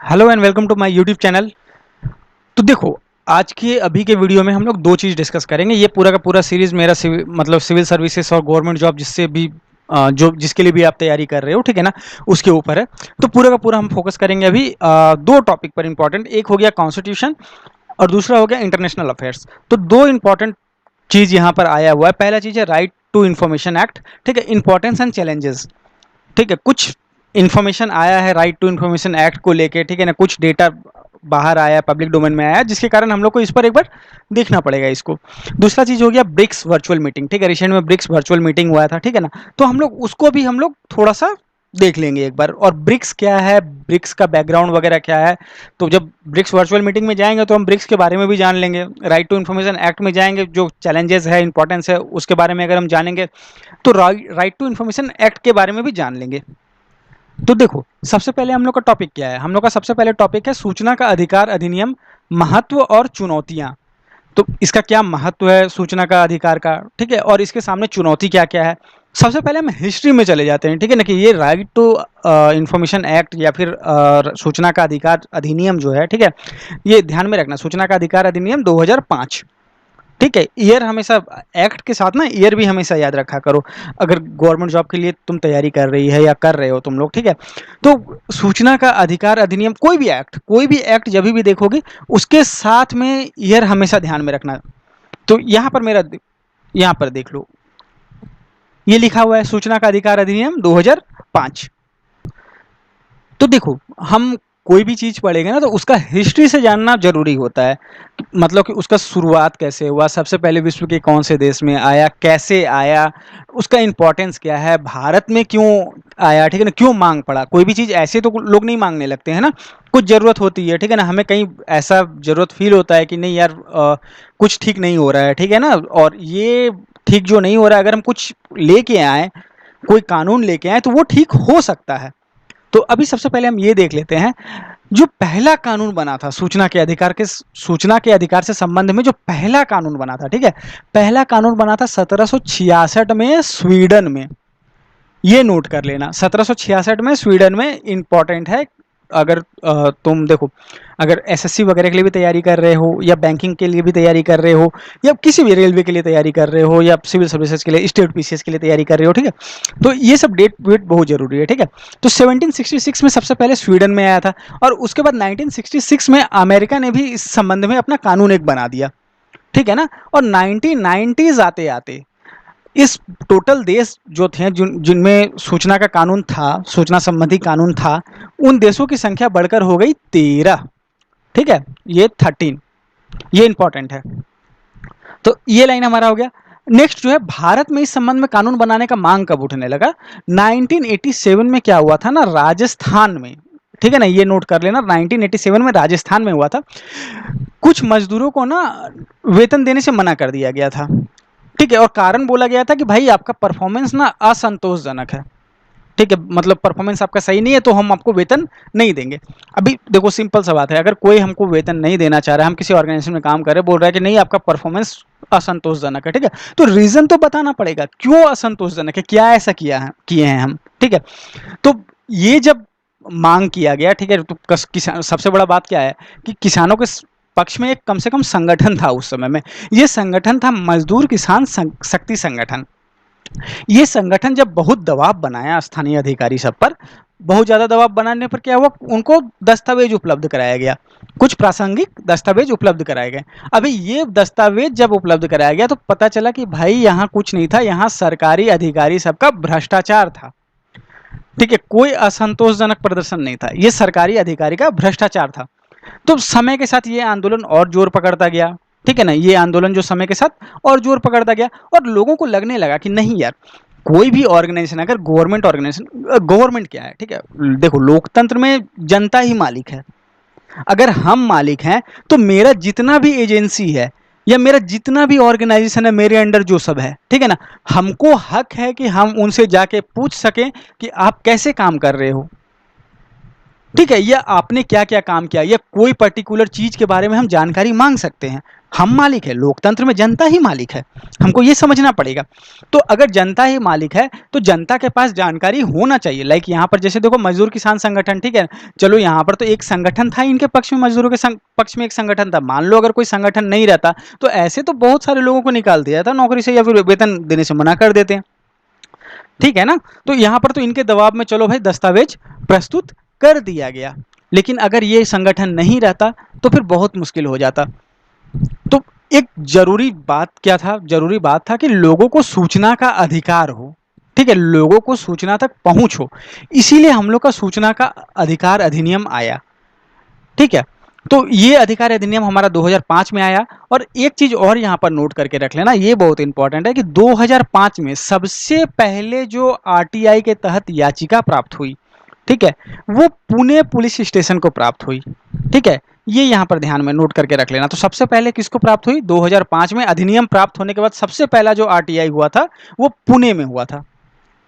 Hello and welcome to my YouTube channel. तो देखो, आज के अभी के वीडियो में हम लोग दो चीज़ डिस्कस करेंगे। ये पूरा का पूरा सीरीज मेरा सिविल सर्विसेज और गवर्नमेंट जॉब जिससे भी जो जिसके लिए भी आप तैयारी कर रहे हो, ठीक है ना, उसके ऊपर है। तो पूरा का पूरा हम फोकस करेंगे अभी दो टॉपिक पर इंपॉर्टेंट। एक हो गया कॉन्स्टिट्यूशन और दूसरा हो गया इंटरनेशनल अफेयर्स। तो दो इंपॉर्टेंट चीज़ यहाँ पर आया हुआ है। पहला चीज़ है राइट टू इन्फॉर्मेशन एक्ट, ठीक है, इंपॉर्टेंस एंड चैलेंजेस। ठीक है, कुछ इन्फॉर्मेशन आया है राइट टू इन्फॉर्मेशन एक्ट को लेके, ठीक है ना, कुछ डेटा बाहर आया, पब्लिक डोमेन में आया, जिसके कारण हम लोग को इस पर एक बार देखना पड़ेगा इसको। दूसरा चीज हो गया ब्रिक्स वर्चुअल मीटिंग, ठीक है, रिसेंट में ब्रिक्स वर्चुअल मीटिंग हुआ था, ठीक है ना। तो हम लोग उसको भी हम लोग थोड़ा सा देख लेंगे एक बार, और ब्रिक्स क्या है, ब्रिक्स का बैकग्राउंड वगैरह क्या है। तो जब ब्रिक्स वर्चुअल मीटिंग में जाएंगे तो हम ब्रिक्स के बारे में भी जान लेंगे। राइट टू इन्फॉर्मेशन एक्ट में जाएंगे, जो चैलेंजेस है, इंपॉर्टेंस है, उसके बारे में अगर हम जानेंगे तो राइट टू इन्फॉर्मेशन एक्ट के बारे में भी जान लेंगे। तो देखो, सबसे पहले हम लोग का टॉपिक क्या है। हम लोग का सबसे पहले टॉपिक है सूचना का अधिकार अधिनियम, महत्व और चुनौतियां। तो इसका क्या महत्व है सूचना का अधिकार का, ठीक है, और इसके सामने चुनौती क्या क्या है। सबसे पहले हम हिस्ट्री में चले जाते हैं, ठीक है ना, कि ये राइट टू इंफॉर्मेशन एक्ट या फिर सूचना का अधिकार अधिनियम जो है, ठीक है, ये ध्यान में रखना, सूचना का अधिकार अधिनियम 2005। ठीक है, ईयर हमेशा एक्ट के साथ ना ईयर भी हमेशा याद रखा करो, अगर गवर्नमेंट जॉब के लिए तुम तैयारी कर रही है या कर रहे हो तुम लोग, ठीक है। तो सूचना का अधिकार अधिनियम, कोई भी एक्ट जब भी देखोगे उसके साथ में ईयर हमेशा ध्यान में रखना। तो यहाँ पर यहाँ पर देख लो, ये लिखा हुआ है सूचना का अधिकार अधिनियम 2005। तो देखो, हम कोई भी चीज़ पढ़ेंगे ना तो उसका हिस्ट्री से जानना जरूरी होता है। मतलब कि उसका शुरुआत कैसे हुआ, सबसे पहले विश्व के कौन से देश में आया, कैसे आया, उसका इंपॉर्टेंस क्या है, भारत में क्यों आया, ठीक है ना, क्यों मांग पड़ा। कोई भी चीज़ ऐसे तो लोग नहीं मांगने लगते हैं ना, कुछ ज़रूरत होती है, ठीक है ना, हमें कहीं ऐसा ज़रूरत फील होता है कि नहीं यार, कुछ ठीक नहीं हो रहा है, ठीक है ना। और ये ठीक जो नहीं हो रहा है, अगर हम कुछ लेके आए, कोई कानून लेके आए, तो वो ठीक हो सकता है। तो अभी सबसे पहले हम ये देख लेते हैं, जो पहला कानून बना था सूचना के अधिकार से संबंध में, जो पहला कानून बना था, ठीक है, पहला कानून बना था 1766 में स्वीडन में। ये नोट कर लेना, 1766 में स्वीडन में, इंपॉर्टेंट है। अगर तुम देखो, अगर एसएससी वगैरह के लिए भी तैयारी कर रहे हो, या बैंकिंग के लिए भी तैयारी कर रहे हो, या किसी भी रेलवे के लिए तैयारी कर रहे हो, या सिविल सर्विसेज के लिए, स्टेट पीसीएस के लिए तैयारी कर रहे हो, ठीक है, तो ये सब डेट वेट बहुत जरूरी है, ठीक है। तो 1766 में सबसे पहले स्वीडन में आया था, और उसके बाद 1966 में अमेरिका ने भी इस संबंध में अपना कानून एक बना दिया, ठीक है ना। और 1990s आते आते इस टोटल देश जो थे जिनमें सूचना का कानून था, सूचना संबंधी कानून था, उन देशों की संख्या बढ़कर हो गई 13, ठीक है, ये 13, ये इंपॉर्टेंट है। तो ये लाइन हमारा हो गया। नेक्स्ट जो है, भारत में इस संबंध में कानून बनाने का मांग कब उठने लगा। 1987 में क्या हुआ था ना, राजस्थान में, ठीक है ना, ये नोट कर लेना, 1987 में राजस्थान में हुआ था। कुछ मजदूरों को ना वेतन देने से मना कर दिया गया था, ठीक है, और कारण बोला गया था कि भाई आपका परफॉर्मेंस ना असंतोषजनक है, ठीक है, मतलब परफॉर्मेंस आपका सही नहीं है, तो हम आपको वेतन नहीं देंगे। अभी देखो, सिंपल सा बात है, अगर कोई हमको वेतन नहीं देना चाह रहा है, हम किसी ऑर्गेनाइजेशन में काम कर रहे हैं, बोल रहा है कि नहीं आपका परफॉर्मेंस असंतोषजनक है, ठीक है, तो रीजन तो बताना पड़ेगा क्यों असंतोषजनक है, क्या ऐसा किए हैं हम, ठीक है। तो ये जब मांग किया गया, ठीक है, तो किसान, सबसे बड़ा बात क्या है कि किसानों के पक्ष में एक कम से कम संगठन था उस समय में। ये संगठन था मजदूर किसान शक्ति संगठन। ये संगठन जब बहुत दबाव बनाया स्थानीय अधिकारी सब पर, बहुत ज़्यादा दबाव बनाने पर क्या हुआ, उनको दस्तावेज उपलब्ध कराया गया, कुछ प्रासंगिक दस्तावेज उपलब्ध कराए गए। अभी ये दस्तावेज जब उपलब्ध कराया गया तो पता चला कि भाई यहाँ कुछ नहीं था, यहाँ सरकारी अधिकारी सबका भ्रष्टाचार था, ठीक है, कोई असंतोषजनक प्रदर्शन नहीं था, ये सरकारी अधिकारी का भ्रष्टाचार था। तो समय के साथ ये आंदोलन और जोर पकड़ता गया, ठीक है ना, ये आंदोलन जो समय के साथ और जोर पकड़ता गया, और लोगों को लगने लगा कि नहीं यार, कोई भी ऑर्गेनाइजेशन, अगर गवर्नमेंट ऑर्गेनाइजेशन, गवर्नमेंट क्या है, ठीक है, देखो लोकतंत्र में जनता ही मालिक है। अगर हम मालिक हैं तो मेरा जितना भी एजेंसी है या मेरा जितना भी ऑर्गेनाइजेशन है, मेरे अंडर जो सब है, ठीक है ना, हमको हक है कि हम उनसे जाके पूछ सकें कि आप कैसे काम कर रहे हो। ठीक है, या आपने क्या क्या काम किया, या कोई पर्टिकुलर चीज के बारे में हम जानकारी मांग सकते हैं। हम मालिक है, लोकतंत्र में जनता ही मालिक है, हमको ये समझना पड़ेगा। तो अगर जनता ही मालिक है तो जनता के पास जानकारी होना चाहिए। लाइक यहाँ पर जैसे देखो मजदूर किसान संगठन, ठीक है, चलो यहाँ पर तो एक संगठन था इनके पक्ष में, मजदूरों के पक्ष में एक संगठन था। मान लो अगर कोई संगठन नहीं रहता तो ऐसे तो बहुत सारे लोगों को निकाल दिया था नौकरी से, या फिर वेतन देने से मना कर देते हैं, ठीक है ना। तो यहाँ पर तो इनके दबाव में चलो भाई दस्तावेज प्रस्तुत कर दिया गया, लेकिन अगर ये संगठन नहीं रहता तो फिर बहुत मुश्किल हो जाता। तो एक जरूरी बात क्या था, जरूरी बात था कि लोगों को सूचना का अधिकार हो, ठीक है, लोगों को सूचना तक पहुंच हो, इसीलिए हम लोग का सूचना का अधिकार अधिनियम आया, ठीक है। तो ये अधिकार अधिनियम हमारा 2005 में आया। और एक चीज और यहाँ पर नोट करके रख लेना, ये बहुत इंपॉर्टेंट है कि 2005 में सबसे पहले जो आरटीआई के तहत याचिका प्राप्त हुई, ठीक है, वो पुणे पुलिस स्टेशन को प्राप्त हुई, ठीक है। ये यहाँ पर ध्यान में नोट करके रख लेना। तो सबसे पहले किसको प्राप्त हुई, 2005 में अधिनियम प्राप्त होने के बाद सबसे पहला जो आरटीआई हुआ था वो पुणे में हुआ था,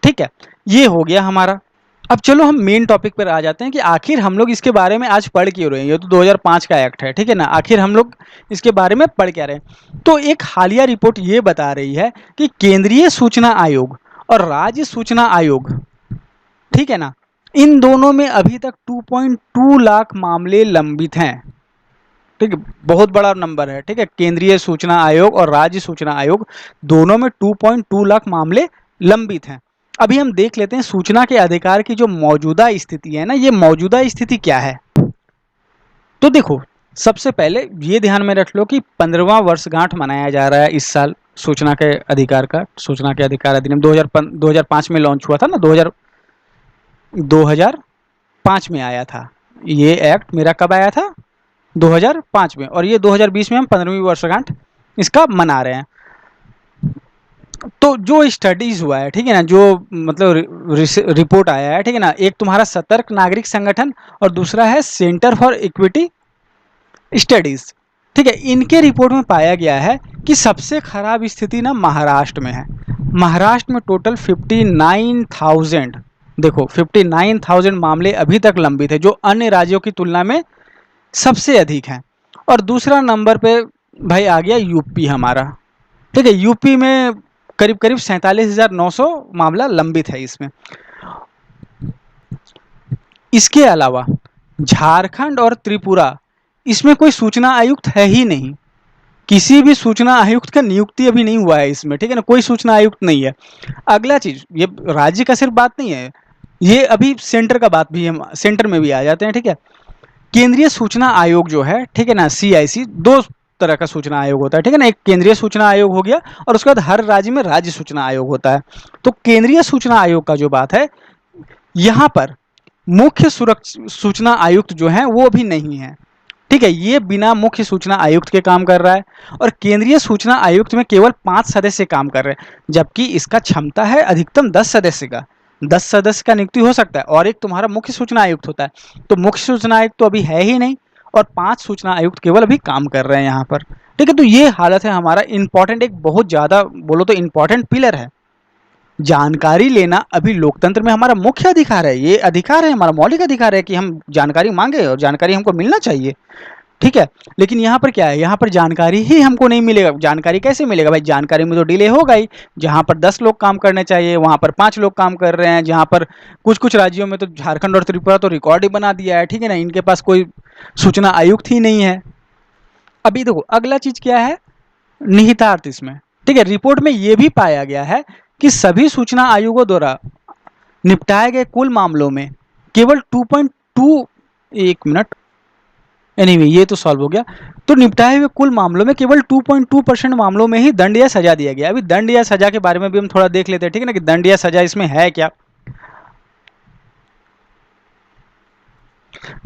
ठीक है। ये हो गया हमारा। अब चलो हम मेन टॉपिक पर आ जाते हैं कि आखिर हम लोग इसके बारे में आज पढ़ क्यों रहे हैं। ये तो 2005 का एक्ट है, ठीक है ना, आखिर हम लोग इसके बारे में पढ़ क्या रहे हैं। तो एक हालिया रिपोर्ट ये बता रही है कि केंद्रीय सूचना आयोग और राज्य सूचना आयोग, ठीक है ना, इन दोनों में अभी तक 2.2 लाख मामले लंबित हैं, ठीक है, बहुत बड़ा नंबर है, ठीक है। केंद्रीय सूचना आयोग और राज्य सूचना आयोग दोनों में 2.2 लाख मामले लंबित हैं। अभी हम देख लेते हैं सूचना के अधिकार की जो मौजूदा स्थिति है ना, ये मौजूदा स्थिति क्या है। तो देखो सबसे पहले ये ध्यान में रख लो कि 15वां वर्षगांठ मनाया जा रहा है इस साल सूचना के अधिकार का। सूचना के अधिकार अधिनियम 2005 में लॉन्च हुआ था ना, 2005 में आया था ये एक्ट। मेरा कब आया था, 2005 में, और ये 2020 में हम 15वीं वर्षगांठ इसका मना रहे हैं। तो जो स्टडीज हुआ है, ठीक है ना, जो मतलब रिपोर्ट आया है, ठीक है ना, एक तुम्हारा सतर्क नागरिक संगठन और दूसरा है सेंटर फॉर इक्विटी स्टडीज, ठीक है। इनके रिपोर्ट में पाया गया है कि सबसे खराब स्थिति ना महाराष्ट्र में है। महाराष्ट्र में टोटल 59,000, देखो 59,000 मामले अभी तक लंबित है, जो अन्य राज्यों की तुलना में सबसे अधिक है। और दूसरा नंबर पे भाई आ गया यूपी हमारा, ठीक है। यूपी में करीब करीब 47,900 मामला लंबित है इसमें। इसके अलावा झारखंड और त्रिपुरा, इसमें कोई सूचना आयुक्त है ही नहीं, किसी भी सूचना आयुक्त का नियुक्ति अभी नहीं हुआ है इसमें, ठीक है ना, कोई सूचना आयुक्त नहीं है। अगला चीज, ये राज्य का सिर्फ बात नहीं है, ये अभी सेंटर का बात भी हम सेंटर में भी आ जाते हैं, ठीक है। केंद्रीय सूचना आयोग जो है, ठीक है ना, सीआईसी, दो तरह का सूचना आयोग होता है, ठीक है ना, एक केंद्रीय सूचना आयोग हो गया और उसके बाद हर राज्य में राज्य सूचना आयोग होता है। तो केंद्रीय सूचना आयोग का जो बात है, यहाँ पर मुख्य सूचना आयुक्त जो है वो भी नहीं है, ठीक है, ये बिना मुख्य सूचना आयुक्त के काम कर रहा है। और केंद्रीय सूचना आयुक्त में केवल 5 सदस्य काम कर रहे हैं, जबकि इसका क्षमता है अधिकतम 10 सदस्य का। 10 सदस्य का नियुक्ति हो सकता है, और एक तुम्हारा मुख्य सूचना आयुक्त होता है। तो मुख्य सूचना आयुक्त तो अभी है ही नहीं, और 5 सूचना आयुक्त केवल अभी काम कर रहे हैं यहाँ पर, ठीक है। तो ये हालत है हमारा। इंपॉर्टेंट, एक बहुत ज़्यादा बोलो तो इंपॉर्टेंट पिलर है। जानकारी लेना अभी लोकतंत्र में हमारा मुख्य अधिकार है, ये अधिकार है हमारा, मौलिक अधिकार है कि हम जानकारी मांगे और जानकारी हमको मिलना चाहिए, ठीक है। लेकिन यहाँ पर क्या है, यहाँ पर जानकारी ही हमको नहीं मिलेगा। जानकारी कैसे मिलेगा भाई, जानकारी में तो डिले होगा ही। जहाँ पर 10 लोग काम करने चाहिए वहाँ पर 5 लोग काम कर रहे हैं। जहाँ पर कुछ कुछ राज्यों में तो झारखंड और त्रिपुरा तो रिकॉर्ड ही बना दिया है, ठीक है ना, इनके पास कोई सूचना आयुक्त ही नहीं है। अभी देखो अगला चीज क्या है, निहितार्थ इसमें, ठीक है। रिपोर्ट में ये भी पाया गया है कि सभी सूचना आयोगों द्वारा निपटाए गए कुल मामलों में केवल 2.2, एक मिनट, एनीवे ये तो सॉल्व हो गया। तो निपटाए हुए कुल मामलों में केवल 2.2% मामलों में ही दंड या सजा दिया गया। अभी दंड या सजा के बारे में भी हम थोड़ा देख लेते हैं, ठीक है ना, कि दंड या सजा इसमें है क्या।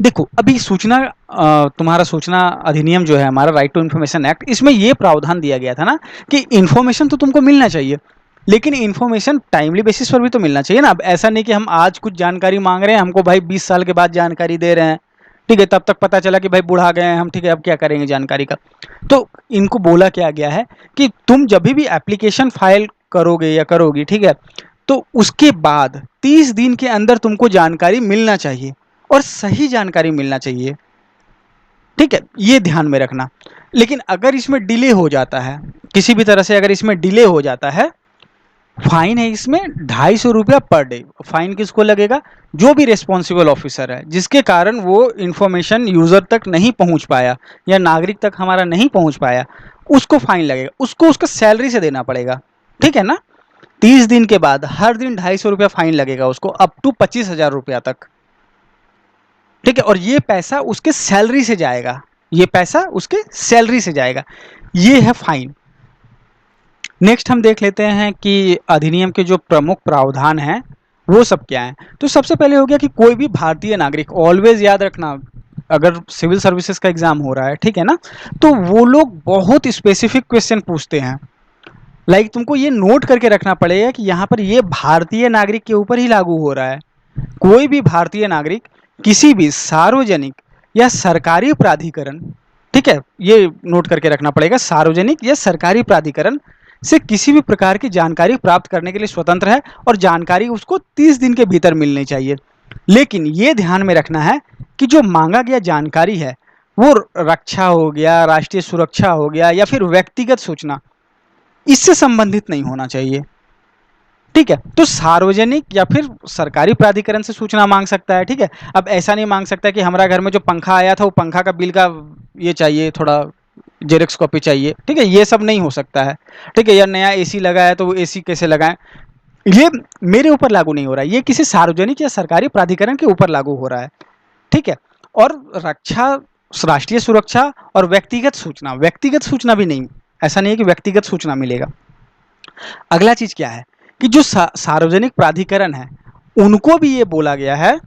देखो अभी सूचना तुम्हारा सूचना अधिनियम जो है हमारा, राइट टू इन्फॉर्मेशन एक्ट, इसमें ये प्रावधान दिया गया था ना कि इन्फॉर्मेशन तो तुमको मिलना चाहिए, लेकिन इन्फॉर्मेशन टाइमली बेसिस पर भी तो मिलना चाहिए ना। अब ऐसा नहीं कि हम आज कुछ जानकारी मांग रहे हैं, हमको भाई 20 साल के बाद जानकारी दे रहे हैं, ठीक है, तब तक पता चला कि भाई बुढ़ा गए हैं हम, ठीक है, अब क्या करेंगे जानकारी का। तो इनको बोला क्या गया है कि तुम जब भी एप्लीकेशन फाइल करोगे या करोगी, ठीक है, तो उसके बाद 30 दिन के अंदर तुमको जानकारी मिलना चाहिए। और सही जानकारी मिलना चाहिए, ठीक है, ये ध्यान में रखना। लेकिन अगर इसमें डिले हो जाता है, किसी भी तरह से अगर इसमें डिले हो जाता है, फाइन है इसमें 250 रुपया पर डे। फाइन किसको लगेगा? जो भी रिस्पॉन्सिबल ऑफिसर है, जिसके कारण वो इंफॉर्मेशन यूजर तक नहीं पहुंच पाया या नागरिक तक हमारा नहीं पहुंच पाया, उसको फाइन लगेगा। उसको उसका सैलरी से देना पड़ेगा, ठीक है ना। 30 दिन के बाद हर दिन 250 रुपया फाइन लगेगा उसको, अप टू 25,000 रुपया तक, ठीक है। और ये पैसा उसके सैलरी से जाएगा, ये पैसा उसके सैलरी से जाएगा, ये है फाइन। नेक्स्ट हम देख लेते हैं कि अधिनियम के जो प्रमुख प्रावधान हैं वो सब क्या हैं। तो सबसे पहले हो गया कि कोई भी भारतीय नागरिक, ऑलवेज याद रखना, अगर सिविल सर्विसेज का एग्जाम हो रहा है, ठीक है ना, तो वो लोग बहुत स्पेसिफिक क्वेश्चन पूछते हैं। लाइक तुमको ये नोट करके रखना पड़ेगा कि यहाँ पर ये भारतीय नागरिक के ऊपर ही लागू हो रहा है। कोई भी भारतीय नागरिक किसी भी सार्वजनिक या सरकारी प्राधिकरण, ठीक है, ये नोट करके रखना पड़ेगा, सार्वजनिक या सरकारी प्राधिकरण से किसी भी प्रकार की जानकारी प्राप्त करने के लिए स्वतंत्र है, और जानकारी उसको 30 दिन के भीतर मिलनी चाहिए। लेकिन ये ध्यान में रखना है कि जो मांगा गया जानकारी है वो रक्षा हो गया, राष्ट्रीय सुरक्षा हो गया, या फिर व्यक्तिगत सूचना, इससे संबंधित नहीं होना चाहिए, ठीक है। तो सार्वजनिक या फिर सरकारी प्राधिकरण से सूचना मांग सकता है, ठीक है। अब ऐसा नहीं मांग सकता कि हमारा घर में जो पंखा आया था वो पंखा का बिल का ये चाहिए, थोड़ा जेरॉक्स कॉपी चाहिए, ठीक है, ये सब नहीं हो सकता है, ठीक है। या नया एसी लगा है तो वो एसी कैसे लगाएं, ये मेरे ऊपर लागू नहीं हो रहा है, ये किसी सार्वजनिक या सरकारी प्राधिकरण के ऊपर लागू हो रहा है, ठीक है। और रक्षा, राष्ट्रीय सुरक्षा और व्यक्तिगत सूचना, व्यक्तिगत सूचना भी नहीं, ऐसा नहीं है कि व्यक्तिगत सूचना मिलेगा। अगला चीज क्या है कि जो सार्वजनिक प्राधिकरण है उनको भी ये बोला गया है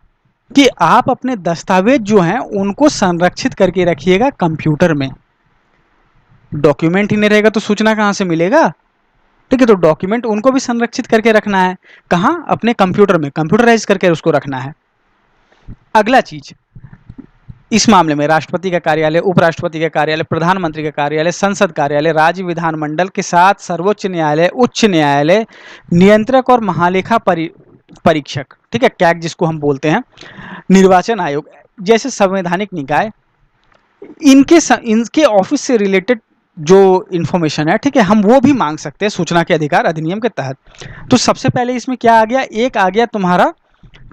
कि आप अपने दस्तावेज जो हैं उनको संरक्षित करके रखिएगा कंप्यूटर में। डॉक्यूमेंट ही नहीं रहेगा तो सूचना कहाँ से मिलेगा, ठीक है। तो डॉक्यूमेंट उनको भी संरक्षित करके रखना है, कहाँ? अपने कंप्यूटर में, कंप्यूटराइज करके उसको रखना है। अगला चीज, इस मामले में राष्ट्रपति का कार्यालय, उपराष्ट्रपति का कार्यालय, प्रधानमंत्री का कार्यालय, संसद कार्यालय, राज्य विधानमंडल के साथ सर्वोच्च न्यायालय, उच्च न्यायालय, नियंत्रक और महालेखा परीक्षक, ठीक है, कैग जिसको हम बोलते हैं, निर्वाचन आयोग जैसे संवैधानिक निकाय, इनके ऑफिस से रिलेटेड जो इंफॉर्मेशन है, ठीक है, हम वो भी मांग सकते हैं सूचना के अधिकार अधिनियम के तहत। तो सबसे पहले इसमें क्या आ गया? एक आ गया तुम्हारा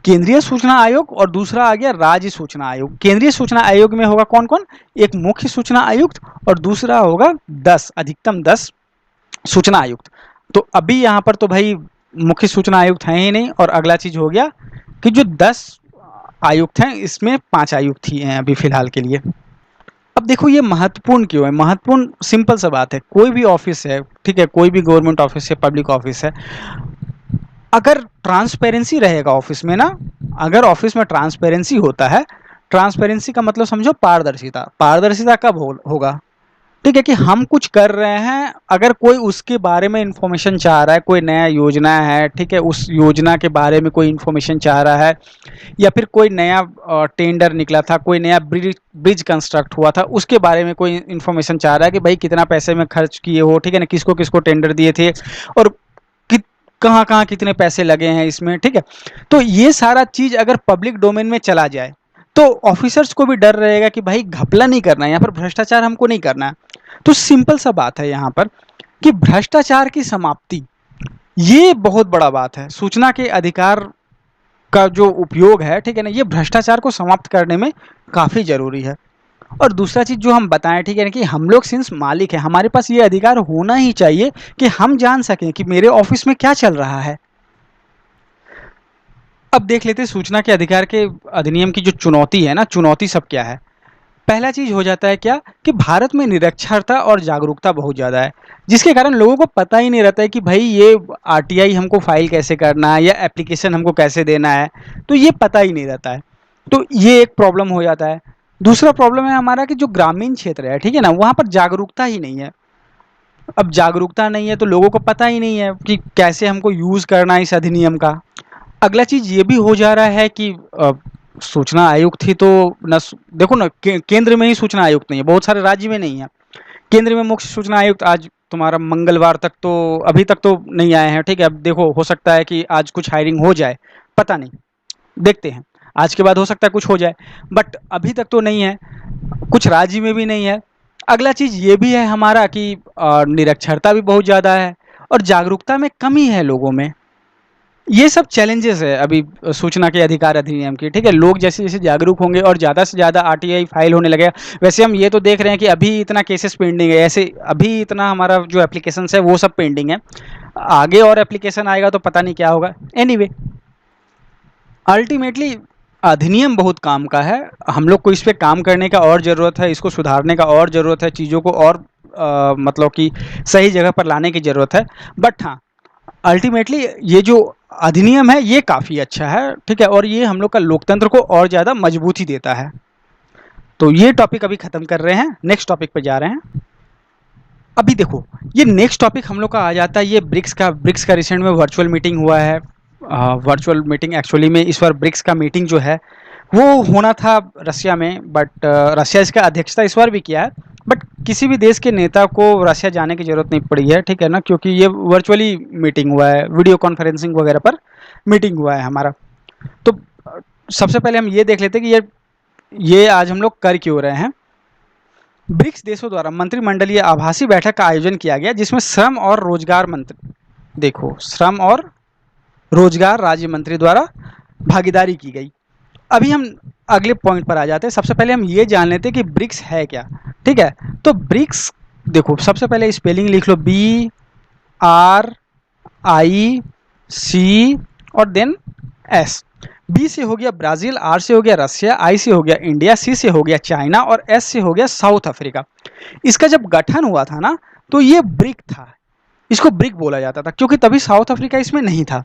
केंद्रीय सूचना आयोग और दूसरा आ गया राज्य सूचना आयोग। केंद्रीय सूचना आयोग में होगा कौन कौन? एक मुख्य सूचना आयुक्त और दूसरा होगा 10, अधिकतम 10 सूचना आयुक्त। तो अभी यहाँ पर तो भाई मुख्य सूचना आयुक्त है ही नहीं, और अगला चीज हो गया कि जो 10 आयुक्त हैं इसमें 5 आयुक्त ही हैं अभी फिलहाल के लिए। अब देखो ये महत्वपूर्ण क्यों है? महत्वपूर्ण सिंपल सा बात है, कोई भी ऑफिस है, ठीक है, कोई भी गवर्नमेंट ऑफिस है, पब्लिक ऑफिस है, अगर ट्रांसपेरेंसी रहेगा ऑफिस में ना, अगर ऑफिस में ट्रांसपेरेंसी होता है, ट्रांसपेरेंसी का मतलब समझो पारदर्शिता। पारदर्शिता कब होगा? ठीक है, कि हम कुछ कर रहे हैं, अगर कोई उसके बारे में इंफॉर्मेशन चाह रहा है, कोई नया योजना है, ठीक है, उस योजना के बारे में कोई इंफॉर्मेशन चाह रहा है, या फिर कोई नया टेंडर निकला था, कोई नया ब्रिज कंस्ट्रक्ट हुआ था, उसके बारे में कोई इंफॉर्मेशन चाह रहा है कि भाई कितना पैसे में खर्च किए हो, ठीक है ना, किसको किसको टेंडर दिए थे और कहाँ कहाँ कितने पैसे लगे हैं इसमें, ठीक है। तो ये सारा चीज अगर पब्लिक डोमेन में चला जाए तो ऑफिसर्स को भी डर रहेगा कि भाई घपला नहीं करना है, यहाँ पर भ्रष्टाचार हमको नहीं करना है। तो सिंपल सा बात है यहाँ पर कि भ्रष्टाचार की समाप्ति, ये बहुत बड़ा बात है। सूचना के अधिकार का जो उपयोग है, ठीक है ना, ये भ्रष्टाचार को समाप्त करने में काफी जरूरी है। और दूसरा चीज जो हम बताएं, ठीक है ना, कि हम लोग सिंस मालिक है, हमारे पास ये अधिकार होना ही चाहिए कि हम जान सकें कि मेरे ऑफिस में क्या चल रहा है। अब देख लेते हैं सूचना के अधिकार के अधिनियम की जो चुनौती है ना, चुनौती सब क्या है। पहला चीज हो जाता है क्या कि भारत में निरक्षरता और जागरूकता बहुत ज्यादा है, जिसके कारण लोगों को पता ही नहीं रहता है कि भाई ये आरटीआई हमको फाइल कैसे करना है या एप्लीकेशन हमको कैसे देना है, तो ये पता ही नहीं रहता है। तो ये एक प्रॉब्लम हो जाता है। दूसरा प्रॉब्लम है हमारा कि जो ग्रामीण क्षेत्र है, ठीक है ना, वहाँ पर जागरूकता ही नहीं है। अब जागरूकता नहीं है तो लोगों को पता ही नहीं है कि कैसे हमको यूज करना है इस अधिनियम का। अगला चीज ये भी हो जा रहा है कि सूचना आयुक्त थी तो न, देखो ना, केंद्र में ही सूचना आयुक्त नहीं है, बहुत सारे राज्य में नहीं है। केंद्र में मुख्य सूचना आयुक्त आज तुम्हारा मंगलवार तक तो अभी तक तो नहीं आए हैं, ठीक है। अब देखो हो सकता है कि आज कुछ हायरिंग हो जाए, पता नहीं, देखते हैं। आज के बाद हो सकता है कुछ हो जाए, बट अभी तक तो नहीं है, कुछ राज्य में भी नहीं है। अगला चीज़ ये भी है हमारा कि निरक्षरता भी बहुत ज़्यादा है और जागरूकता में कमी है लोगों में। ये सब चैलेंजेस है अभी सूचना के अधिकार अधिनियम की, ठीक है। लोग जैसे जैसे जागरूक होंगे और ज़्यादा से ज़्यादा आरटीआई फाइल होने लगेगा। वैसे हम ये तो देख रहे हैं कि अभी इतना केसेस पेंडिंग है, ऐसे अभी इतना हमारा जो एप्लीकेशन है वो सब पेंडिंग है। आगे और एप्लीकेशन आएगा तो पता नहीं क्या होगा। एनीवे, अल्टीमेटली अधिनियम बहुत काम का है, हम लोग को इस पे काम करने का और ज़रूरत है, इसको सुधारने का और ज़रूरत है, चीज़ों को और मतलब कि सही जगह पर लाने की ज़रूरत है। बट हाँ, अल्टीमेटली ये जो अधिनियम है ये काफ़ी अच्छा है, ठीक है, और ये हम लोग का लोकतंत्र को और ज़्यादा मजबूती देता है। तो ये टॉपिक अभी ख़त्म कर रहे हैं, नेक्स्ट टॉपिक पे जा रहे हैं। अभी देखो, ये नेक्स्ट टॉपिक हम लोग का आ जाता है ये ब्रिक्स का रिसेंट में वर्चुअल मीटिंग हुआ है। वर्चुअल मीटिंग एक्चुअली में इस बार ब्रिक्स का मीटिंग जो है वो होना था रसिया में, बट रसिया इसका अध्यक्षता इस बार भी किया है। बट किसी भी देश के नेता को रसिया जाने की ज़रूरत नहीं पड़ी है, ठीक है ना, क्योंकि ये वर्चुअली मीटिंग हुआ है, वीडियो कॉन्फ्रेंसिंग वगैरह पर मीटिंग हुआ है हमारा। तो सबसे पहले हम ये देख लेते हैं कि ये आज हम लोग कर क्यों रहे हैं। ब्रिक्स देशों द्वारा मंत्रिमंडलीय आभासी बैठक का आयोजन किया गया, जिसमें श्रम और रोजगार मंत्री, देखो, श्रम और रोजगार राज्य मंत्री द्वारा भागीदारी की गई। अभी हम अगले पॉइंट पर आ जाते हैं। सबसे पहले हम ये जान लेते हैं कि ब्रिक्स है क्या, ठीक है। तो ब्रिक्स, देखो, सबसे पहले स्पेलिंग लिख लो, BRIC और देन S। बी से हो गया ब्राज़ील, आर से हो गया रसिया, आई से हो गया इंडिया, सी से हो गया चाइना और एस से हो गया साउथ अफ्रीका। इसका जब गठन हुआ था ना, तो ये ब्रिक था, इसको ब्रिक बोला जाता था, क्योंकि तभी साउथ अफ्रीका इसमें नहीं था।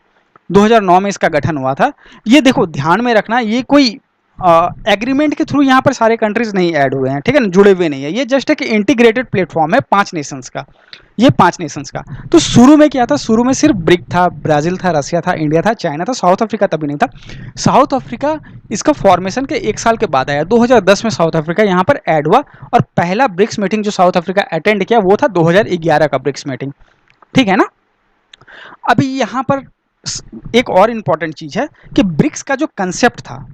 2009 में इसका गठन हुआ था। ये देखो, ध्यान में रखना, ये कोई एग्रीमेंट के थ्रू यहाँ पर सारे कंट्रीज नहीं ऐड हुए हैं, ठीक है ना, जुड़े हुए नहीं है। ये जस्ट एक इंटीग्रेटेड प्लेटफॉर्म है 5 नेशंस का, ये 5 नेशंस का। तो शुरू में क्या था, शुरू में सिर्फ ब्रिक था, ब्राज़ील था, रसिया था, इंडिया था, चाइना था, साउथ अफ्रीका तभी नहीं था। साउथ अफ्रीका इसका फॉर्मेशन के 1 साल के बाद आया, 2010 में साउथ अफ्रीका यहाँ पर ऐड हुआ। और पहला ब्रिक्स मीटिंग जो साउथ अफ्रीका अटेंड किया वो था 2011 का ब्रिक्स मीटिंग, ठीक है ना। अभी यहाँ पर एक और इंपॉर्टेंट चीज है कि ब्रिक्स का जो कंसेप्ट था,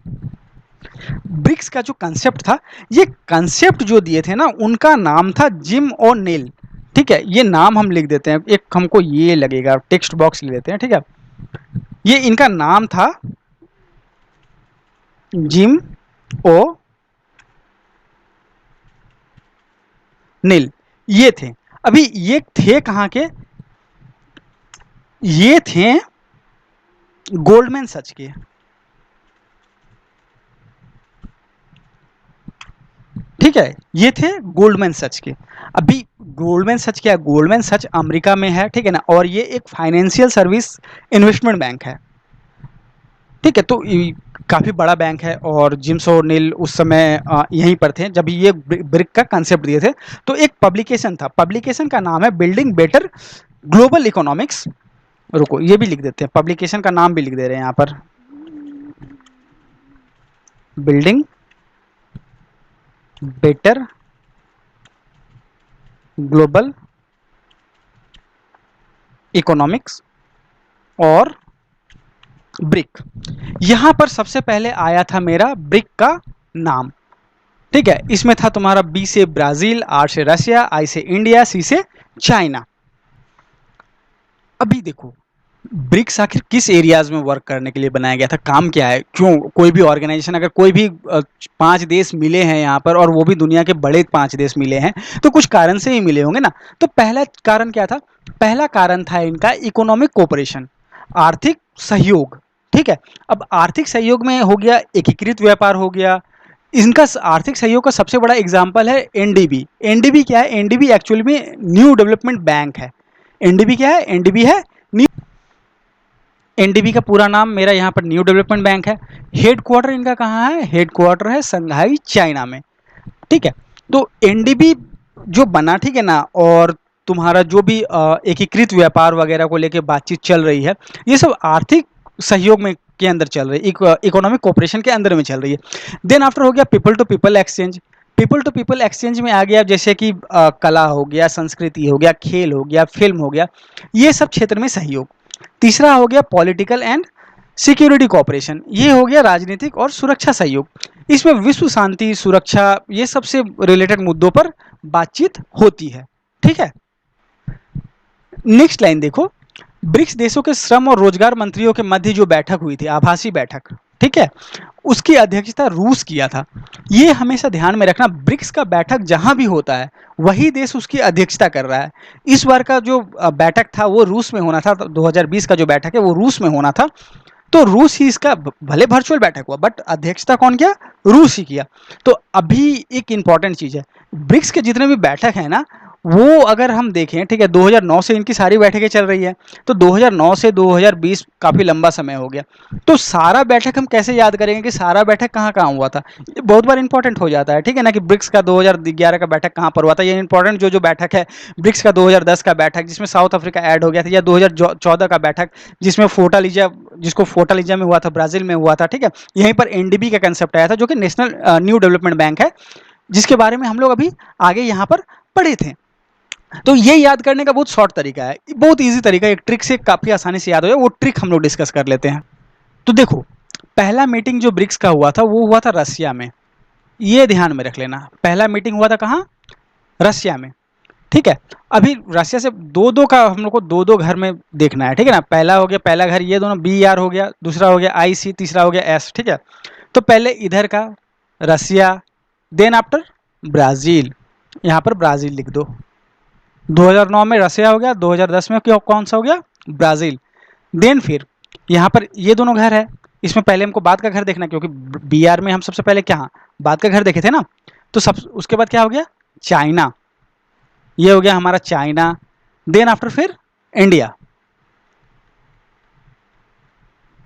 ब्रिक्स का जो कंसेप्ट था, ये कंसेप्ट जो दिए थे ना, उनका नाम था जिम ओ'नील, ठीक है। ये नाम हम लिख देते हैं, एक हमको ये लगेगा, टेक्स्ट बॉक्स ले लेते हैं, ठीक है। ये इनका नाम था जिम ओ नील, ये थे। अभी ये थे कहाँ के, ये थे गोल्डमैन सच के, ठीक है, ये थे गोल्डमैन सच के। अभी गोल्डमैन सच क्या है, गोल्डमैन सच अमेरिका में है, ठीक है ना, और ये एक फाइनेंशियल सर्विस इन्वेस्टमेंट बैंक है, ठीक है। तो काफ़ी बड़ा बैंक है, और जिम्स ओ'नील उस समय यहीं पर थे जब ये ब्रिक का कंसेप्ट दिए थे। तो एक पब्लिकेशन था, पब्लिकेशन का नाम है बिल्डिंग बेटर ग्लोबल इकोनॉमिक्स। रुको, ये भी लिख देते हैं, पब्लिकेशन का नाम भी लिख दे रहे हैं यहाँ पर, बिल्डिंग बेटर ग्लोबल इकोनॉमिक्स और ब्रिक। यहां पर सबसे पहले आया था मेरा ब्रिक का नाम, ठीक है। इसमें था तुम्हारा बी से ब्राजील, आर से रसिया, आई से इंडिया, सी से चाइना। अभी देखो, ब्रिक्स आखिर किस एरियाज में वर्क करने के लिए बनाया गया था, काम क्या है, क्यों कोई भी ऑर्गेनाइजेशन, अगर कोई भी 5 देश मिले हैं यहाँ पर, और वो भी दुनिया के बड़े 5 देश मिले हैं, तो कुछ कारण से ही मिले होंगे ना। तो पहला कारण क्या था, पहला कारण था इनका इकोनॉमिक कोऑपरेशन, आर्थिक सहयोग, ठीक है। अब आर्थिक सहयोग में हो गया एकीकृत व्यापार हो गया। इनका आर्थिक सहयोग का सबसे बड़ा एग्जाम्पल है एनडीबी। एनडीबी क्या है, एनडीबी एक्चुअली में न्यू डेवलपमेंट बैंक है। एनडीबी क्या है, एनडीबी है न्यू, एनडीबी का पूरा नाम मेरा यहाँ पर न्यू डेवलपमेंट बैंक है। हेडक्वार्टर इनका कहाँ है, हेडक्वार्टर है संघाई चाइना में, ठीक है। तो एनडीबी जो बना, ठीक है ना, और तुम्हारा जो भी एकीकृत व्यापार वगैरह को लेके बातचीत चल रही है, ये सब आर्थिक सहयोग में के अंदर चल रही है, इकोनॉमिक कोऑपरेशन के अंदर में चल रही है। देन आफ्टर हो गया people to people exchange. People to people exchange में आ गया जैसे कि कला हो गया, संस्कृति हो गया, खेल हो गया, फिल्म हो गया, ये सब क्षेत्र में सहयोग। तीसरा हो गया पॉलिटिकल एंड सिक्योरिटी कोऑपरेशन, ये हो गया राजनीतिक और सुरक्षा सहयोग। इसमें विश्व शांति, सुरक्षा, ये सबसे रिलेटेड मुद्दों पर बातचीत होती है। ठीक है, नेक्स्ट लाइन देखो, ब्रिक्स देशों के श्रम और रोजगार मंत्रियों के मध्य जो बैठक हुई थी, आभासी बैठक, ठीक है, उसकी अध्यक्षता रूस किया था। ये हमेशा ध्यान में रखना, ब्रिक्स का बैठक जहां भी होता है वही देश उसकी अध्यक्षता कर रहा है। इस बार का जो बैठक था वो रूस में होना था, 2020 का जो बैठक है वो रूस में होना था। तो रूस ही इसका, भले वर्चुअल बैठक हुआ बट अध्यक्षता कौन किया? रूस ही किया। तो अभी एक इंपॉर्टेंट चीज है, ब्रिक्स के जितने भी बैठक है ना, वो अगर हम देखें, ठीक है, 2009 से इनकी सारी बैठकें चल रही है, तो 2009 से 2020 काफी लंबा समय हो गया। तो सारा बैठक हम कैसे याद करेंगे कि सारा बैठक कहाँ कहाँ हुआ था? ये बहुत बार इंपॉर्टेंट हो जाता है, ठीक है ना, कि ब्रिक्स का 2011 का बैठक कहाँ पर हुआ था। ये इंपॉर्टेंट जो जो बैठक है, ब्रिक्स का 2010 का बैठक जिसमें साउथ अफ्रीका ऐड हो गया था, या 2014 का बैठक जिसमें फोर्टालिजा, जिसको फोर्टालिजा में हुआ था, ब्राजील में हुआ था, ठीक है। यहीं पर एनडीबी का कंसेप्ट आया था, जो कि नेशनल न्यू डेवलपमेंट बैंक है, जिसके बारे में हम लोग अभी आगे यहाँ पर पढ़े थे। तो ये याद करने का बहुत शॉर्ट तरीका है, बहुत इजी तरीका है, एक ट्रिक से काफी आसानी से याद हो जाए, वो ट्रिक हम लोग डिस्कस कर लेते हैं। तो देखो, पहला मीटिंग जो ब्रिक्स का हुआ था वो हुआ था रसिया में, ये ध्यान में रख लेना। पहला मीटिंग हुआ था कहाँ? रसिया में, ठीक है। अभी रसिया से दो दो का हम लोग को दो दो घर में देखना है, ठीक है ना। पहला हो गया, पहला घर ये दोनों बी आर हो गया, दूसरा हो गया आई सी, तीसरा हो गया एस, ठीक है। तो पहले इधर का रसिया, देन आफ्टर ब्राजील, यहाँ पर ब्राजील लिख दो। 2009 में रसिया हो गया, 2010 में क्या, कौन सा हो गया? ब्राजील। देन फिर यहाँ पर ये दोनों घर है, इसमें पहले हमको बाद का घर देखना, क्योंकि बी आर में हम सबसे पहले क्या, बाद का घर देखे थे ना। तो सब उसके बाद क्या हो गया? चाइना, ये हो गया हमारा चाइना। देन आफ्टर फिर इंडिया,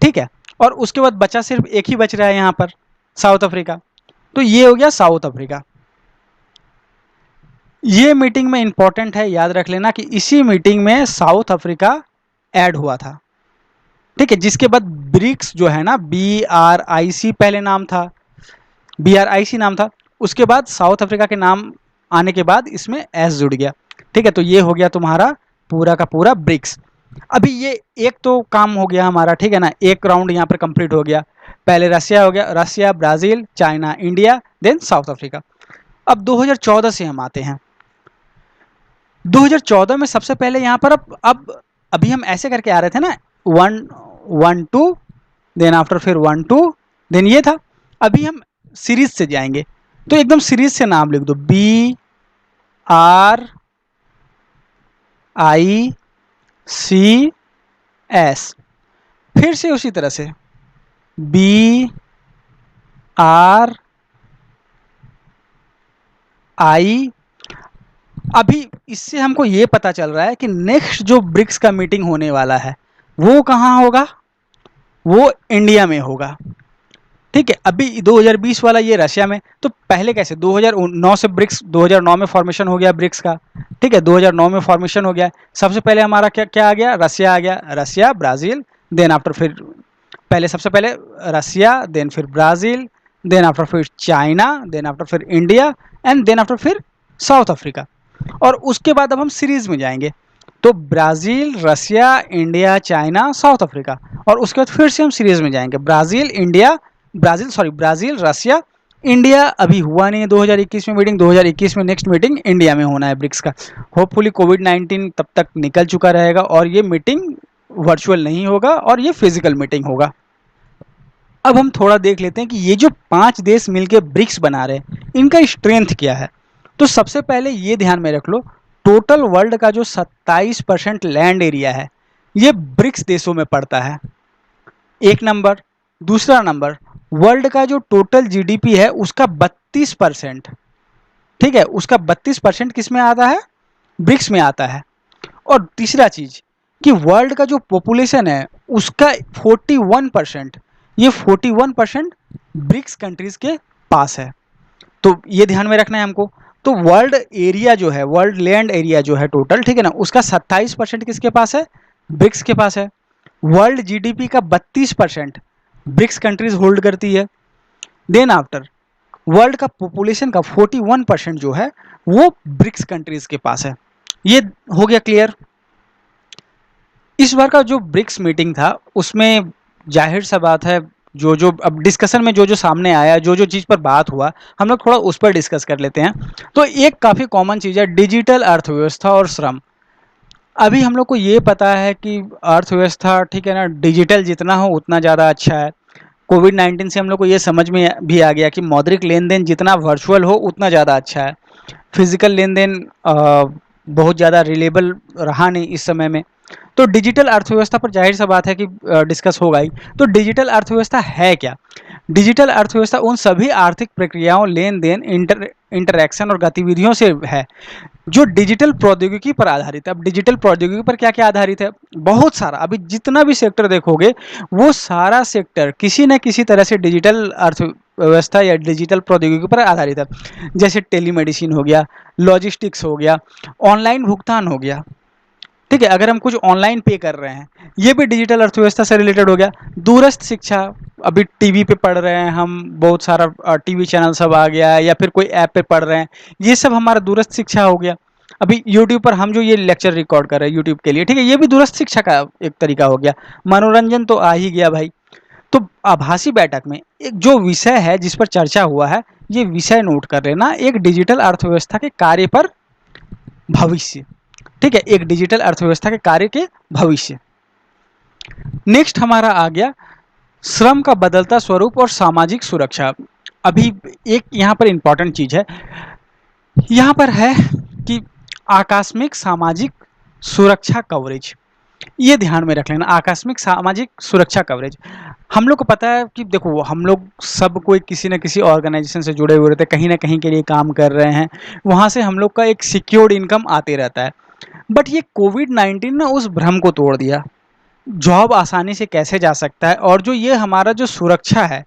ठीक है। और उसके बाद बचा सिर्फ एक ही बच रहा है यहाँ पर, साउथ अफ्रीका। तो ये हो गया साउथ अफ्रीका। ये मीटिंग में इंपॉर्टेंट है, याद रख लेना कि इसी मीटिंग में साउथ अफ्रीका ऐड हुआ था, ठीक है। जिसके बाद ब्रिक्स जो है ना, BRIC पहले नाम था, BRIC नाम था, उसके बाद साउथ अफ्रीका के नाम आने के बाद इसमें एस जुड़ गया, ठीक है। तो ये हो गया तुम्हारा पूरा का पूरा ब्रिक्स। अभी ये एक तो काम हो गया हमारा, ठीक है ना, एक राउंड यहाँ पर कंप्लीट हो गया। पहले रसिया हो गया, Russia, Brazil, China, India, then south Africa. अब 2014 से हम आते हैं। 2014 में सबसे पहले यहाँ पर, अब अभी हम ऐसे करके आ रहे थे ना, 1 1 2, देन आफ्टर फिर 1 2, देन ये था। अभी हम सीरीज से जाएंगे, तो एकदम सीरीज से नाम लिख दो, BRICS। फिर से उसी तरह से BRI। अभी इससे हमको ये पता चल रहा है कि नेक्स्ट जो ब्रिक्स का मीटिंग होने वाला है वो कहाँ होगा? वो इंडिया में होगा, ठीक है। अभी 2020 वाला ये रशिया में। तो पहले कैसे, 2009 से ब्रिक्स, 2009 में फॉर्मेशन हो गया ब्रिक्स का, ठीक है, 2009 में फॉर्मेशन हो गया। सबसे पहले हमारा क्या क्या आ गया? रसिया आ गया, रसिया, ब्राजील, देन आफ्टर फिर पहले सबसे पहले रसिया, देन फिर ब्राजील, देन आफ्टर फिर चाइना, देन आफ्टर फिर इंडिया, एंड देन आफ्टर फिर साउथ अफ्रीका। और उसके बाद अब हम सीरीज में जाएंगे, तो ब्राजील, रसिया, इंडिया, चाइना, साउथ अफ्रीका। और उसके बाद फिर से हम सीरीज में जाएंगे, ब्राजील, इंडिया, ब्राजील, रसिया, इंडिया। अभी हुआ नहीं है 2021 में मीटिंग, 2021 में नेक्स्ट मीटिंग इंडिया में होना है ब्रिक्स का। होपफुली कोविड-19 तब तक निकल चुका रहेगा और ये मीटिंग वर्चुअल नहीं होगा और ये फिजिकल मीटिंग होगा। अब हम थोड़ा देख लेते हैं कि ये जो 5 देश मिलकर ब्रिक्स बना रहे हैं, इनका स्ट्रेंथ क्या है। तो सबसे पहले ये ध्यान में रख लो, टोटल वर्ल्ड का जो 27% लैंड एरिया है, ये ब्रिक्स देशों में पड़ता है, एक नंबर। दूसरा नंबर, वर्ल्ड का जो टोटल जीडीपी है उसका 32%, ठीक है, उसका 32% किस में आता है? ब्रिक्स में आता है। और तीसरा चीज कि वर्ल्ड का जो पॉपुलेशन है उसका 41%, ये 41% ब्रिक्स कंट्रीज के पास है। तो ये ध्यान में रखना है हमको। तो वर्ल्ड एरिया जो है, वर्ल्ड लैंड एरिया जो है टोटल, ठीक है ना, उसका 27% किसके पास है? ब्रिक्स के पास है। वर्ल्ड जीडीपी का 32% ब्रिक्स कंट्रीज होल्ड करती है। देन आफ्टर वर्ल्ड का पॉपुलेशन का 41% जो है वो ब्रिक्स कंट्रीज के पास है। ये हो गया क्लियर। इस बार का जो ब्रिक्स मीटिंग था उसमें जाहिर सा बात है, जो जो अब डिस्कशन में जो जो सामने आया, जो जो चीज़ पर बात हुआ, हम लोग थोड़ा उस पर डिस्कस कर लेते हैं। तो एक काफ़ी कॉमन चीज़ है डिजिटल अर्थव्यवस्था और श्रम। अभी हम लोग को ये पता है कि अर्थव्यवस्था, ठीक है ना, डिजिटल जितना हो उतना ज़्यादा अच्छा है। कोविड 19 से हम लोग को ये समझ में भी आ गया कि मौद्रिक लेन देन जितना वर्चुअल हो उतना ज़्यादा अच्छा है। फिजिकल लेन देन बहुत ज़्यादा रिलेबल रहा नहीं इस समय में। तो डिजिटल अर्थव्यवस्था पर जाहिर सा बात है कि डिस्कस होगा ही। तो डिजिटल अर्थव्यवस्था है क्या? डिजिटल अर्थव्यवस्था उन सभी आर्थिक प्रक्रियाओं, लेन देन, इंटरैक्शन और गतिविधियों से है जो डिजिटल प्रौद्योगिकी पर आधारित है। अब डिजिटल प्रौद्योगिकी पर क्या क्या आधारित है? बहुत सारा। अभी जितना भी सेक्टर देखोगे वो सारा सेक्टर किसी न किसी तरह से डिजिटल अर्थव्यवस्था या डिजिटल प्रौद्योगिकी पर आधारित है। जैसे टेलीमेडिसिन हो गया, लॉजिस्टिक्स हो गया, ऑनलाइन भुगतान हो गया, ठीक है, अगर हम कुछ ऑनलाइन पे कर रहे हैं, ये भी डिजिटल अर्थव्यवस्था से रिलेटेड हो गया। दूरस्थ शिक्षा, अभी टीवी पे पढ़ रहे हैं हम, बहुत सारा टीवी चैनल सब आ गया है, या फिर कोई ऐप पे पढ़ रहे हैं, ये सब हमारा दूरस्थ शिक्षा हो गया। अभी यूट्यूब पर हम जो ये लेक्चर रिकॉर्ड कर रहे हैं यूट्यूब के लिए, ठीक है, ये भी दूरस्थ शिक्षा का एक तरीका हो गया। मनोरंजन तो आ ही गया भाई। तो आभासी बैठक में एक जो विषय है जिस पर चर्चा हुआ है, ये विषय नोट कर लेना, एक डिजिटल अर्थव्यवस्था के कार्य पर भविष्य। ठीक है, एक डिजिटल अर्थव्यवस्था के कार्य के भविष्य। नेक्स्ट हमारा आ गया श्रम का बदलता स्वरूप और सामाजिक सुरक्षा। अभी एक यहाँ पर इंपॉर्टेंट चीज है, यहाँ पर है कि आकस्मिक सामाजिक सुरक्षा कवरेज। ये ध्यान में रख लेना, आकस्मिक सामाजिक सुरक्षा कवरेज। हम लोग को पता है कि देखो, हम लोग सब कोई किसी न किसी ऑर्गेनाइजेशन से जुड़े हुए रहते हैं, कहीं ना कहीं के लिए काम कर रहे हैं, वहाँ से हम लोग का एक सिक्योर्ड इनकम आते रहता है। बट ये कोविड 19 ना उस भ्रम को तोड़ दिया। जॉब आसानी से कैसे जा सकता है, और जो ये हमारा जो सुरक्षा है,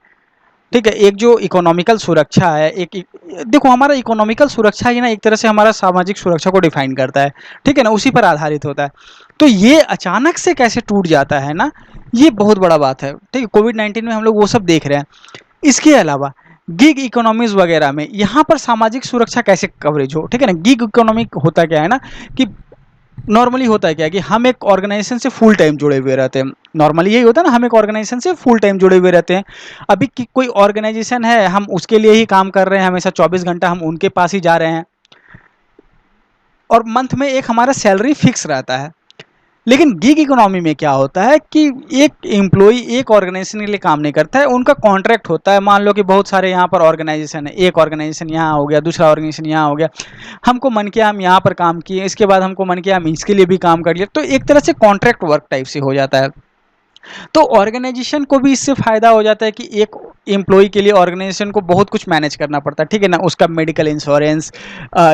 ठीक है, एक जो इकोनॉमिकल सुरक्षा है, देखो हमारा इकोनॉमिकल सुरक्षा ही ना एक तरह से हमारा सामाजिक सुरक्षा को डिफाइन करता है, ठीक है ना, उसी पर आधारित होता है। तो ये अचानक से कैसे टूट जाता है ना, ये बहुत बड़ा बात है। ठीक है, कोविड 19 में हम लोग वो सब देख रहे हैं। इसके अलावा गिग इकोनॉमीज वगैरह में यहाँ पर सामाजिक सुरक्षा कैसे कवरेज हो, ठीक है ना। गिग इकोनॉमी होता क्या है ना, कि नॉर्मली होता है क्या कि हम एक ऑर्गेनाइजेशन से फुल टाइम जुड़े हुए रहते हैं। नॉर्मली यही होता है ना, हम एक ऑर्गेनाइजेशन से फुल टाइम जुड़े हुए रहते हैं। अभी कोई ऑर्गेनाइजेशन है, हम उसके लिए ही काम कर रहे हैं, हमेशा 24 घंटा हम उनके पास ही जा रहे हैं, और मंथ में एक हमारा सैलरी फिक्स रहता है। लेकिन गिग इकोनॉमी में क्या होता है कि एक एम्प्लॉय एक ऑर्गेनाइजेशन के लिए काम नहीं करता है, उनका कॉन्ट्रैक्ट होता है। मान लो कि बहुत सारे यहाँ पर ऑर्गेनाइजेशन है, एक ऑर्गेनाइजेशन यहाँ हो गया, दूसरा ऑर्गेनाइजेशन यहाँ हो गया, हमको मन किया हम यहाँ पर काम किए, इसके बाद हमको मन किया हम इसके लिए भी काम कर लिया, तो एक तरह से कॉन्ट्रैक्ट वर्क टाइप से हो जाता है। तो ऑर्गेनाइजेशन को भी इससे फायदा हो जाता है कि एक एम्प्लॉय के लिए ऑर्गेनाइजेशन को बहुत कुछ मैनेज करना पड़ता है, ठीक है ना, उसका मेडिकल इंश्योरेंस,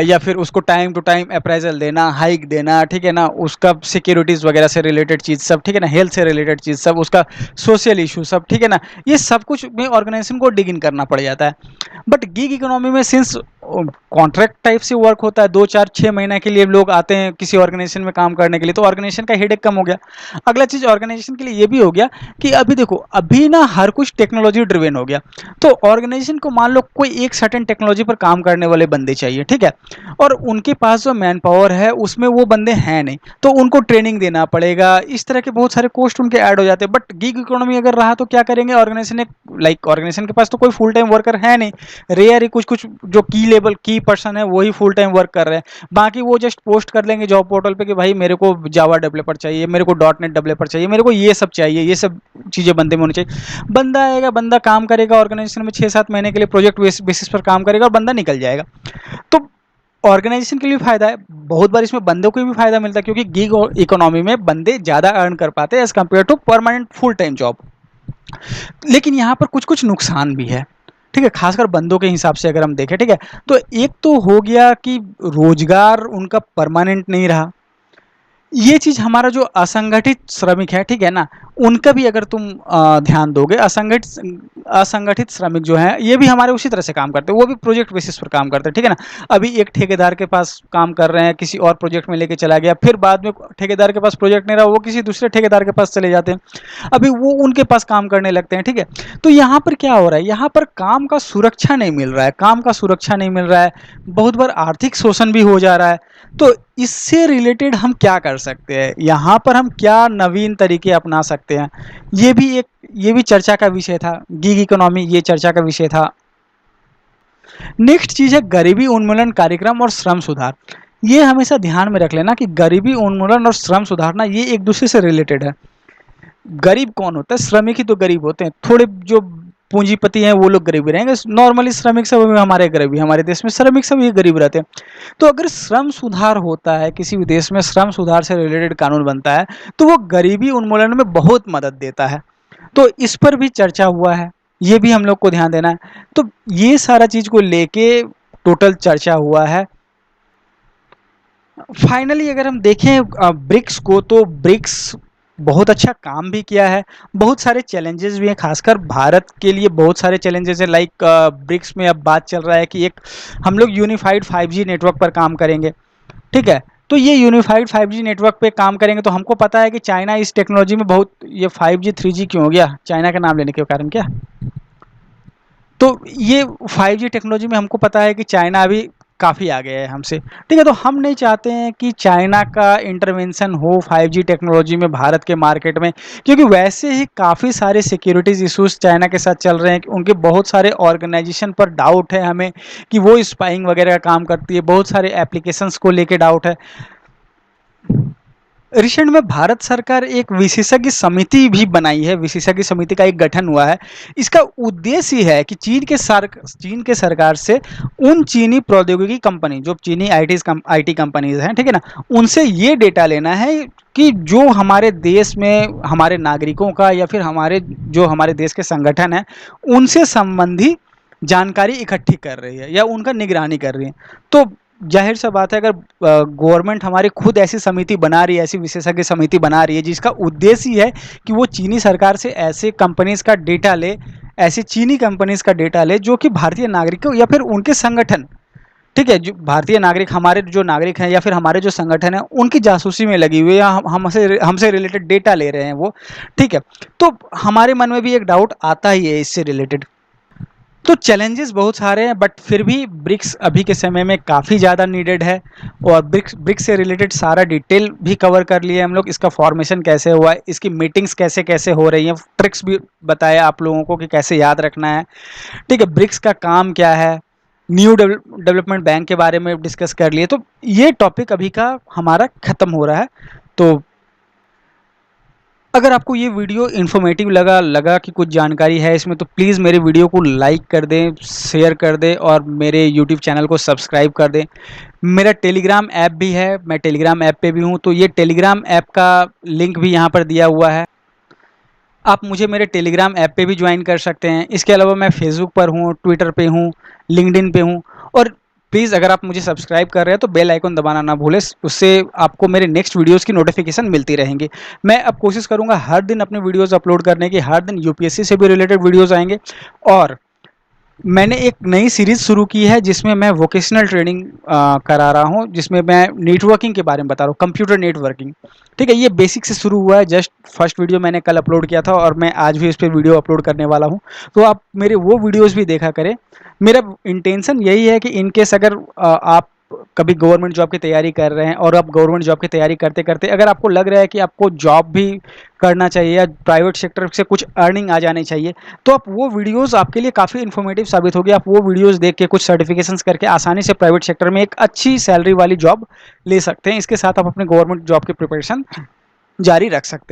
या फिर उसको टाइम टू टाइम अप्रेजल देना, हाइक देना, ठीक है ना, उसका सिक्योरिटीज वगैरह से रिलेटेड चीज़ सब, ठीक है ना, हेल्थ से रिलेटेड चीज़ सब, उसका सोशल इशू सब, ठीक है ना, ये सब कुछ में ऑर्गेनाइजेशन को डिग इन करना पड़ जाता है। बट गिग इकोनॉमी में सिंस कॉन्ट्रैक्ट टाइप से वर्क होता है, 2 4 6 महीने के लिए लोग आते हैं किसी ऑर्गेनाइजेशन में काम करने के लिए, तो ऑर्गेनाइजेशन का हेडेक कम हो गया। अगला चीज ऑर्गेनाइजेशन के लिए ये भी हो गया कि अभी देखो, अभी ना हर कुछ टेक्नोलॉजी ड्रिवेन हो गया। तो ऑर्गेनाइजेशन को मान लो कोई एक सर्टेन टेक्नोलॉजी पर काम करने वाले बंदे चाहिए, ठीक है, और उनके पास जो मैन पावर है उसमें वो बंदे हैं नहीं, तो उनको ट्रेनिंग देना पड़ेगा, इस तरह के बहुत सारे कॉस्ट उनके ऐड हो जाते हैं। बट गिग इकोनॉमी अगर रहा तो क्या करेंगे ऑर्गेनाइजेशन, ऑर्गेनाइजेशन के पास तो कोई फुल टाइम वर्कर है नहीं, रेयर ही कुछ कुछ जो की लेवल की पर्सन है वही फुल टाइम वर्क कर रहे हैं, बाकी वो जस्ट पोस्ट कर लेंगे जॉब पोर्टल पे कि भाई मेरे को जावा डेवलपर चाहिए, मेरे को डॉट नेट डेवलपर चाहिए, मेरे को ये सब चाहिए, ये सब चीज़ें बंदे में होनी चाहिए। बंदा आएगा, बंदा काम करेगा ऑर्गेनाइजेशन में 6 7 महीने के लिए, प्रोजेक्ट बेसिस पर काम करेगा और बंदा निकल जाएगा। तो ऑर्गेनाइजेशन के लिए फायदा है, बहुत बार इसमें बंदों को भी फायदा मिलता है, क्योंकि गिग इकोनॉमी में बंदे ज़्यादा अर्न कर पाते हैं as compare to permanent full time job. लेकिन यहाँ पर कुछ कुछ नुकसान भी है, ठीक है, खासकर बंदों के हिसाब से अगर हम देखें, ठीक है, तो एक तो हो गया कि रोजगार उनका परमानेंट नहीं रहा। ये चीज हमारा जो असंगठित श्रमिक है, ठीक है ना, उनका भी अगर तुम ध्यान दोगे, असंगठित श्रमिक जो है ये भी हमारे उसी तरह से काम करते हैं, वो भी प्रोजेक्ट बेसिस पर काम करते हैं, ठीक है ना। अभी एक ठेकेदार के पास काम कर रहे हैं, किसी और प्रोजेक्ट में लेके चला गया, फिर बाद में ठेकेदार के पास प्रोजेक्ट नहीं रहा, वो किसी दूसरे ठेकेदार के पास चले जाते हैं, अभी वो उनके पास काम करने लगते हैं, ठीक है। तो यहाँ पर क्या हो रहा है, यहाँ पर काम का सुरक्षा नहीं मिल रहा है, काम का सुरक्षा नहीं मिल रहा है, बहुत बार आर्थिक शोषण भी हो जा रहा है। तो इससे रिलेटेड हम क्या कर सकते हैं, यहाँ पर हम क्या नवीन तरीके अपना सकते सकते हैं। ये भी चर्चा का विषय था। गिग इकोनॉमी ये चर्चा का विषय था। नेक्स्ट चीज है गरीबी उन्मूलन कार्यक्रम और श्रम सुधार। ये हमेशा ध्यान में रख लेना कि गरीबी उन्मूलन और श्रम सुधारना ये एक दूसरे से रिलेटेड है। गरीब कौन होता है? श्रमिक ही तो गरीब होते हैं। थोड़े जो पूंजीपति हैं वो लोग गरीब रहेंगे, नॉर्मली श्रमिक सब हमारे गरीबी, हमारे देश में श्रमिक सब ये गरीब रहते हैं। तो अगर श्रम सुधार होता है, किसी भी देश में श्रम सुधार से रिलेटेड कानून बनता है, तो वो गरीबी उन्मूलन में बहुत मदद देता है। तो इस पर भी चर्चा हुआ है, ये भी हम लोग को ध्यान देना है। तो ये सारा चीज को लेके टोटल चर्चा हुआ है। फाइनली अगर हम देखें ब्रिक्स को, तो ब्रिक्स बहुत अच्छा काम भी किया है। बहुत सारे चैलेंजेस भी हैं, खासकर भारत के लिए बहुत सारे चैलेंजेस हैं। लाइक ब्रिक्स में अब बात चल रहा है कि एक हम लोग यूनिफाइड 5G नेटवर्क पर काम करेंगे, ठीक है। तो ये यूनिफाइड 5G नेटवर्क पे काम करेंगे, तो हमको पता है कि चाइना इस टेक्नोलॉजी में बहुत, ये 5G 3G क्यों हो गया, चाइना का नाम लेने के कारण क्या? तो ये 5G टेक्नोलॉजी में हमको पता है कि चाइना अभी काफ़ी आगे है हमसे, ठीक है। तो हम नहीं चाहते हैं कि चाइना का इंटरवेंशन हो 5G टेक्नोलॉजी में भारत के मार्केट में, क्योंकि वैसे ही काफ़ी सारे सिक्योरिटीज़ इश्यूज चाइना के साथ चल रहे हैं। उनके बहुत सारे ऑर्गेनाइजेशन पर डाउट है हमें कि वो स्पाइंग वगैरह का काम करती है। बहुत सारे एप्लीकेशंस को लेके डाउट है। रिसेंट में भारत सरकार एक विशेषज्ञ समिति भी बनाई है, विशेषज्ञ समिति का एक गठन हुआ है। इसका उद्देश्य है कि चीन के सरकार से उन चीनी प्रौद्योगिकी कंपनी, जो चीनी आईटी कंपनीज हैं, ठीक है ना, उनसे ये डेटा लेना है कि जो हमारे देश में हमारे नागरिकों का या फिर हमारे देश के संगठन है, उनसे संबंधी जानकारी इकट्ठी कर रही है या उनका निगरानी कर रही है। तो जाहिर सा बात है, अगर गवर्नमेंट हमारी खुद ऐसी समिति बना रही है, ऐसी विशेषज्ञ समिति बना रही है जिसका उद्देश्य है कि वो चीनी सरकार से ऐसे कंपनीज का डेटा ले, ऐसी चीनी कंपनीज का डेटा ले जो कि भारतीय नागरिकों या फिर उनके संगठन, ठीक है, जो भारतीय नागरिक, हमारे जो नागरिक हैं या फिर हमारे जो संगठन है, उनकी जासूसी में लगी हुई है या हमसे रिलेटेड डेटा ले रहे हैं वो, ठीक है। तो हमारे मन में भी एक डाउट आता ही है इससे रिलेटेड। तो चैलेंजेस बहुत सारे हैं, बट फिर भी ब्रिक्स अभी के समय में काफ़ी ज़्यादा नीडेड है। और ब्रिक्स से रिलेटेड सारा डिटेल भी कवर कर लिए हम लोग। इसका फॉर्मेशन कैसे हुआ है, इसकी मीटिंग्स कैसे कैसे हो रही हैं, ट्रिक्स भी बताया आप लोगों को कि कैसे याद रखना है, ठीक है। ब्रिक्स का काम क्या है, न्यू डेवलपमेंट बैंक के बारे में डिस्कस कर लिए। तो ये टॉपिक अभी का हमारा ख़त्म हो रहा है। तो अगर आपको ये वीडियो इन्फॉर्मेटिव लगा कि कुछ जानकारी है इसमें, तो प्लीज़ मेरे वीडियो को लाइक कर दें, शेयर कर दें और मेरे यूट्यूब चैनल को सब्सक्राइब कर दें। मेरा टेलीग्राम ऐप भी है, मैं टेलीग्राम ऐप पे भी हूँ, तो ये टेलीग्राम ऐप का लिंक भी यहाँ पर दिया हुआ है। आप मुझे मेरे टेलीग्राम ऐप पे भी ज्वाइन कर सकते हैं। इसके अलावा मैं फेसबुक पर हूँ, ट्विटर पे हूँ, लिंक्डइन पे हूँ। और प्लीज़ अगर आप मुझे सब्सक्राइब कर रहे हैं तो बेल आइकन दबाना ना भूलें, उससे आपको मेरे नेक्स्ट वीडियोस की नोटिफिकेशन मिलती रहेंगी। मैं अब कोशिश करूंगा हर दिन अपने वीडियोस अपलोड करने की, हर दिन यूपीएससी से भी रिलेटेड वीडियोस आएंगे। और मैंने एक नई सीरीज़ शुरू की है जिसमें मैं वोकेशनल ट्रेनिंग करा रहा हूँ, जिसमें मैं नेटवर्किंग के बारे में बता रहा हूँ, कंप्यूटर नेटवर्किंग, ठीक है। ये बेसिक से शुरू हुआ है, जस्ट फर्स्ट वीडियो मैंने कल अपलोड किया था और मैं आज भी इस पर वीडियो अपलोड करने वाला हूँ। तो आप मेरे वो वीडियोज़ भी देखा करें। मेरा इंटेंशन यही है कि इनकेस अगर आप कभी गवर्नमेंट जॉब की तैयारी कर रहे हैं और आप गवर्नमेंट जॉब की तैयारी करते करते अगर आपको लग रहा है कि आपको जॉब भी करना चाहिए या प्राइवेट सेक्टर से कुछ अर्निंग आ जानी चाहिए, तो आप वो वीडियोस आपके लिए काफ़ी इन्फॉर्मेटिव साबित होगी। आप वो वीडियोस देख के कुछ सर्टिफिकेशंस करके आसानी से प्राइवेट सेक्टर में एक अच्छी सैलरी वाली जॉब ले सकते हैं। इसके साथ आप अपने गवर्नमेंट जॉब की प्रिपरेशन जारी रख सकते हैं।